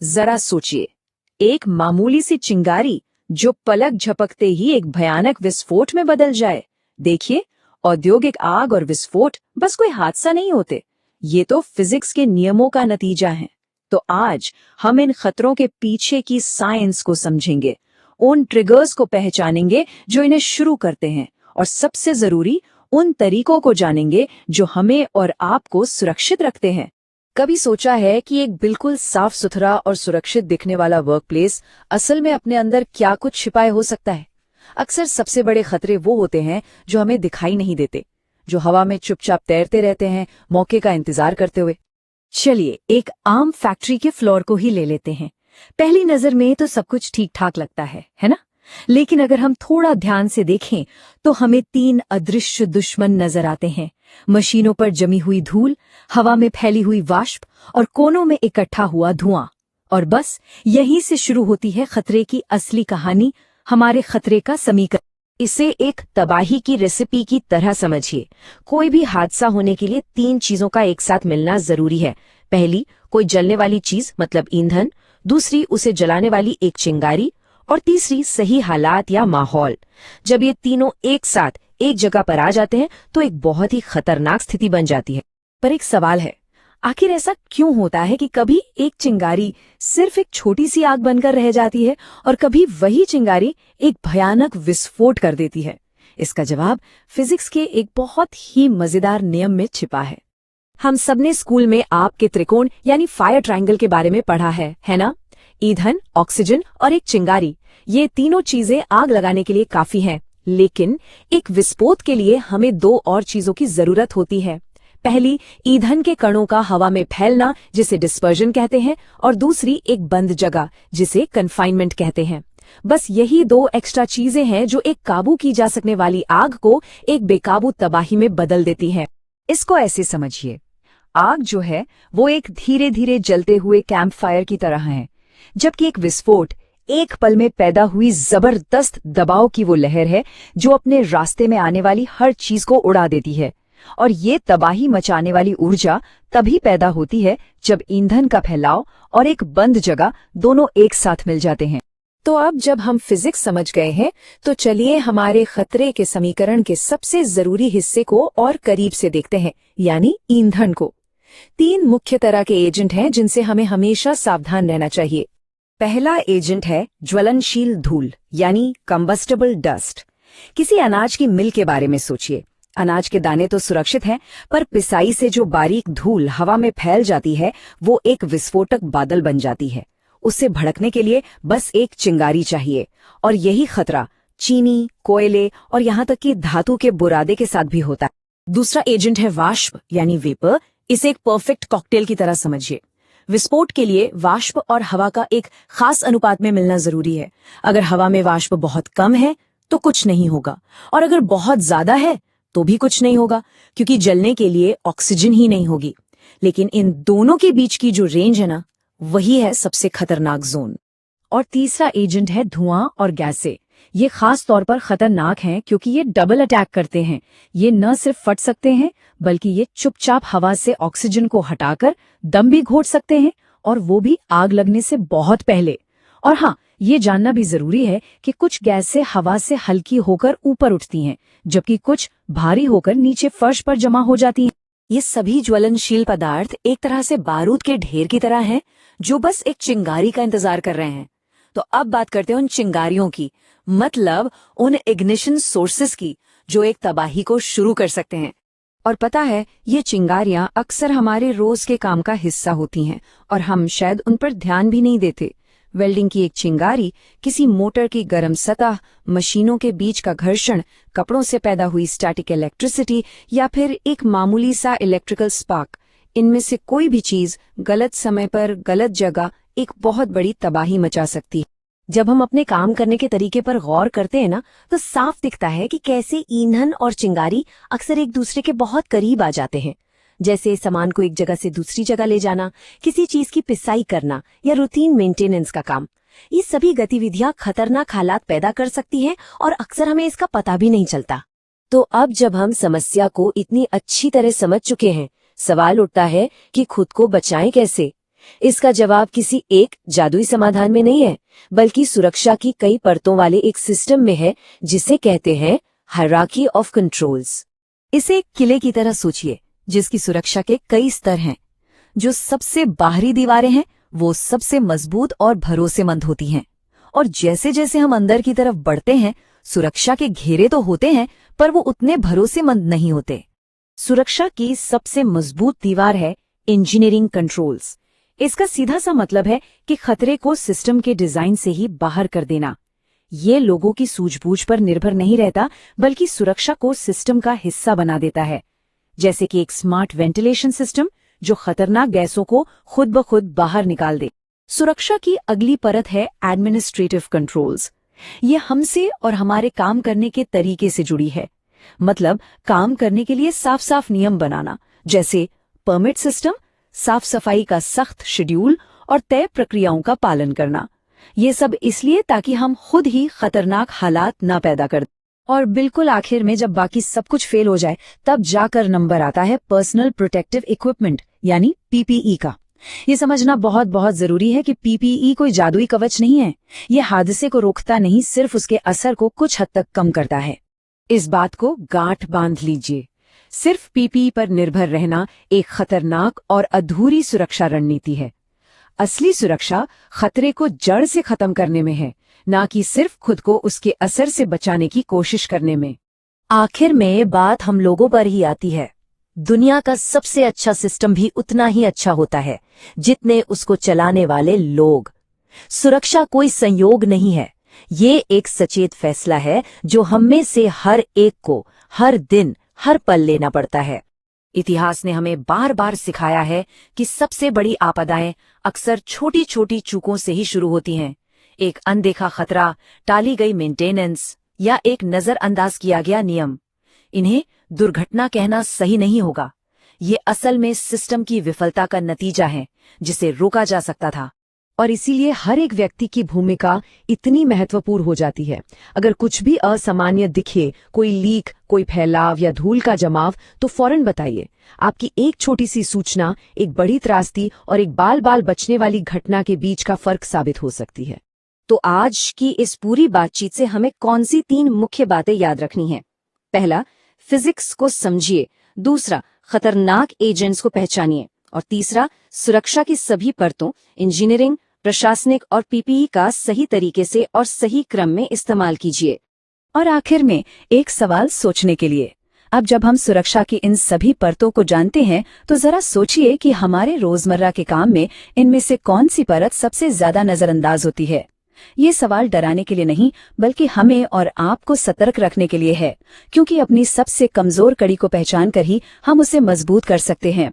जरा सोचिए, एक मामूली सी चिंगारी जो पलक झपकते ही एक भयानक विस्फोट में बदल जाए। देखिए, औद्योगिक आग और विस्फोट बस कोई हादसा नहीं होते, ये तो फिजिक्स के नियमों का नतीजा है। तो आज हम इन खतरों के पीछे की साइंस को समझेंगे, उन ट्रिगर्स को पहचानेंगे जो इन्हें शुरू करते हैं, और सबसे जरूरी उन तरीकों को जानेंगे जो हमें और आपको सुरक्षित रखते हैं। कभी सोचा है कि एक बिल्कुल साफ सुथरा और सुरक्षित दिखने वाला वर्कप्लेस असल में अपने अंदर क्या कुछ छिपाए हो सकता है? अक्सर सबसे बड़े खतरे वो होते हैं जो हमें दिखाई नहीं देते, जो हवा में चुपचाप तैरते रहते हैं, मौके का इंतजार करते हुए। चलिए एक आम फैक्ट्री के फ्लोर को ही ले लेते हैं। पहली नजर में तो सब कुछ ठीक ठाक लगता है ना? लेकिन अगर हम थोड़ा ध्यान से देखें तो हमें 3 अदृश्य दुश्मन नजर आते हैं। मशीनों पर जमी हुई धूल, हवा में फैली हुई वाष्प और कोनों में इकट्ठा हुआ धुआं। और बस यहीं से शुरू होती है खतरे की असली कहानी, हमारे खतरे का समीकरण। इसे एक तबाही की रेसिपी की तरह समझिए। कोई भी हादसा होने के लिए 3 चीजों का एक साथ मिलना जरूरी है। पहली, कोई जलने वाली चीज मतलब ईंधन। दूसरी, उसे जलाने वाली एक चिंगारी। और तीसरी, सही हालात या माहौल। जब ये तीनों एक साथ एक जगह पर आ जाते हैं तो एक बहुत ही खतरनाक स्थिति बन जाती है। पर एक सवाल है, आखिर ऐसा क्यों होता है कि कभी एक चिंगारी सिर्फ एक छोटी सी आग बनकर रह जाती है और कभी वही चिंगारी एक भयानक विस्फोट कर देती है? इसका जवाब फिजिक्स के एक बहुत ही मजेदार नियम में छिपा है। हम सबने स्कूल में आग के त्रिकोण यानी फायर ट्रायंगल के बारे में पढ़ा है ना? ईंधन, ऑक्सीजन और एक चिंगारी, ये तीनों चीजें आग लगाने के लिए काफी हैं। लेकिन एक विस्फोट के लिए हमें 2 और चीजों की जरूरत होती है। पहली, ईंधन के कणों का हवा में फैलना, जिसे डिस्पर्जन कहते हैं, और दूसरी एक बंद जगह, जिसे कन्फाइनमेंट कहते हैं। बस यही 2 एक्स्ट्रा चीजें हैं जो एक काबू की जा सकने वाली आग को एक बेकाबू तबाही में बदल देती हैं। इसको ऐसे समझिए, आग जो है वो एक धीरे धीरे जलते हुए कैंप फायर की तरह है, जबकि एक विस्फोट एक पल में पैदा हुई जबरदस्त दबाव की वो लहर है जो अपने रास्ते में आने वाली हर चीज को उड़ा देती है। और ये तबाही मचाने वाली ऊर्जा तभी पैदा होती है जब ईंधन का फैलाव और एक बंद जगह दोनों एक साथ मिल जाते हैं। तो अब जब हम फिजिक्स समझ गए हैं तो चलिए हमारे खतरे के समीकरण के सबसे जरूरी हिस्से को और करीब से देखते हैं, यानी ईंधन को। 3 मुख्य तरह के एजेंट हैं जिनसे हमें हमेशा सावधान रहना चाहिए। पहला एजेंट है ज्वलनशील धूल यानी कंबस्टेबल डस्ट। किसी अनाज की मिल के बारे में सोचिए। अनाज के दाने तो सुरक्षित हैं, पर पिसाई से जो बारीक धूल हवा में फैल जाती है वो एक विस्फोटक बादल बन जाती है। उससे भड़कने के लिए बस एक चिंगारी चाहिए। और यही खतरा चीनी, कोयले और यहाँ तक कि धातु के बुरादे के साथ भी होता है। दूसरा एजेंट है वाष्प यानी वेपर। इसे एक परफेक्ट कॉकटेल की तरह समझिए। विस्फोट के लिए वाष्प और हवा का एक खास अनुपात में मिलना जरूरी है। अगर हवा में वाष्प बहुत कम है तो कुछ नहीं होगा, और अगर बहुत ज्यादा है तो भी कुछ नहीं होगा, क्योंकि जलने के लिए ऑक्सीजन ही नहीं होगी। लेकिन इन दोनों के बीच की जो रेंज है ना, वही है सबसे खतरनाक जोन। और तीसरा एजेंट है धुआं और गैसें। ये खास तौर पर खतरनाक हैं क्योंकि ये डबल अटैक करते हैं। ये न सिर्फ फट सकते हैं बल्कि ये चुपचाप हवा से ऑक्सीजन को हटाकर दम भी घोट सकते हैं, और वो भी आग लगने से बहुत पहले। और हाँ, ये जानना भी जरूरी है कि कुछ गैसें हवा से हल्की होकर ऊपर उठती हैं, जबकि कुछ भारी होकर नीचे फर्श पर जमा हो जाती हैं। ये सभी ज्वलनशील पदार्थ एक तरह से बारूद के ढेर की तरह हैं जो बस एक चिंगारी का इंतजार कर रहे हैं। तो अब बात करते हैं उन चिंगारियों की, मतलब उन इग्निशन सोर्सेस की जो एक तबाही को शुरू कर सकते हैं। और पता है, ये चिंगारियां अक्सर हमारे रोज के काम का हिस्सा होती हैं और हम शायद उन पर ध्यान भी नहीं देते। वेल्डिंग की एक चिंगारी, किसी मोटर की गर्म सतह, मशीनों के बीच का घर्षण, कपड़ों से पैदा हुई स्टैटिक इलेक्ट्रिसिटी या फिर एक मामूली सा इलेक्ट्रिकल स्पार्क, इनमें से कोई भी चीज गलत समय पर गलत जगह एक बहुत बड़ी तबाही मचा सकती है। जब हम अपने काम करने के तरीके पर गौर करते हैं ना, तो साफ दिखता है कि कैसे ईंधन और चिंगारी अक्सर एक दूसरे के बहुत करीब आ जाते हैं। जैसे सामान को एक जगह से दूसरी जगह ले जाना, किसी चीज की पिसाई करना या रूटीन मेंटेनेंस का काम। ये सभी गतिविधियां खतरनाक हालात पैदा कर सकती हैं और अक्सर हमें इसका पता भी नहीं चलता। तो अब जब हम समस्या को इतनी अच्छी तरह समझ चुके हैं, सवाल उठता है कि खुद को बचाएं कैसे। इसका जवाब किसी एक जादुई समाधान में नहीं है, बल्कि सुरक्षा की कई परतों वाले एक सिस्टम में है, जिसे कहते हैं हायरार्की ऑफ कंट्रोल्स। इसे एक किले की तरह सोचिए, जिसकी सुरक्षा के कई स्तर हैं। जो सबसे बाहरी दीवारें हैं वो सबसे मजबूत और भरोसेमंद होती हैं, और जैसे जैसे हम अंदर की तरफ बढ़ते हैं, सुरक्षा के घेरे तो होते हैं, पर वो उतने भरोसेमंद नहीं होते। सुरक्षा की सबसे मजबूत दीवार है इंजीनियरिंग कंट्रोल्स। इसका सीधा सा मतलब है कि खतरे को सिस्टम के डिजाइन से ही बाहर कर देना। ये लोगों की सूझबूझ पर निर्भर नहीं रहता, बल्कि सुरक्षा को सिस्टम का हिस्सा बना देता है। जैसे कि एक स्मार्ट वेंटिलेशन सिस्टम जो खतरनाक गैसों को खुद ब खुद बाहर निकाल दे। सुरक्षा की अगली परत है एडमिनिस्ट्रेटिव कंट्रोल्स। ये हमसे और हमारे काम करने के तरीके से जुड़ी है। मतलब काम करने के लिए साफ साफ नियम बनाना, जैसे परमिट सिस्टम, साफ सफाई का सख्त शेड्यूल और तय प्रक्रियाओं का पालन करना। ये सब इसलिए ताकि हम खुद ही खतरनाक हालात ना पैदा कर। और बिल्कुल आखिर में जब बाकी सब कुछ फेल हो जाए, तब जाकर नंबर आता है पर्सनल प्रोटेक्टिव इक्विपमेंट यानी पीपीई का। ये समझना बहुत बहुत जरूरी है कि पीपीई कोई जादुई कवच नहीं है। ये हादसे को रोकता नहीं, सिर्फ उसके असर को कुछ हद तक कम करता है। इस बात को गांठ बांध लीजिए। सिर्फ पीपीई पर निर्भर रहना एक खतरनाक और अधूरी सुरक्षा रणनीति है। असली सुरक्षा खतरे को जड़ से खत्म करने में है, ना कि सिर्फ खुद को उसके असर से बचाने की कोशिश करने में। आखिर में बात हम लोगों पर ही आती है। दुनिया का सबसे अच्छा सिस्टम भी उतना ही अच्छा होता है जितने उसको चलाने वाले लोग। सुरक्षा कोई संयोग नहीं है, ये एक सचेत फैसला है जो हम में से हर एक को हर दिन हर पल लेना पड़ता है। इतिहास ने हमें बार बार सिखाया है कि सबसे बड़ी आपदाएं अक्सर छोटी छोटी चूकों से ही शुरू होती हैं। एक अनदेखा खतरा, टाली गई मेंटेनेंस या एक नजरअंदाज किया गया नियम। इन्हें दुर्घटना कहना सही नहीं होगा। ये असल में सिस्टम की विफलता का नतीजा है, जिसे रोका जा सकता था। और इसीलिए हर एक व्यक्ति की भूमिका इतनी महत्वपूर्ण हो जाती है। अगर कुछ भी असामान्य दिखे, कोई लीक, कोई फैलाव या धूल का जमाव, तो फौरन बताइए। आपकी एक छोटी सी सूचना एक बड़ी त्रासदी और एक बाल बाल बचने वाली घटना के बीच का फर्क साबित हो सकती है। तो आज की इस पूरी बातचीत से हमें कौन सी 3 मुख्य बातें याद रखनी हैं? पहला, फिजिक्स को समझिए। दूसरा, खतरनाक एजेंट्स को पहचानिए। और तीसरा, सुरक्षा की सभी परतों, इंजीनियरिंग, प्रशासनिक और पीपीई का सही तरीके से और सही क्रम में इस्तेमाल कीजिए। और आखिर में एक सवाल सोचने के लिए, अब जब हम सुरक्षा की इन सभी परतों को जानते हैं, तो जरा सोचिए कि हमारे रोजमर्रा के काम में इनमें से कौन सी परत सबसे ज्यादा नजरअंदाज होती है। ये सवाल डराने के लिए नहीं, बल्कि हमें और आपको सतर्क रखने के लिए है, क्योंकि अपनी सबसे कमजोर कड़ी को पहचान कर ही हम उसे मजबूत कर सकते हैं।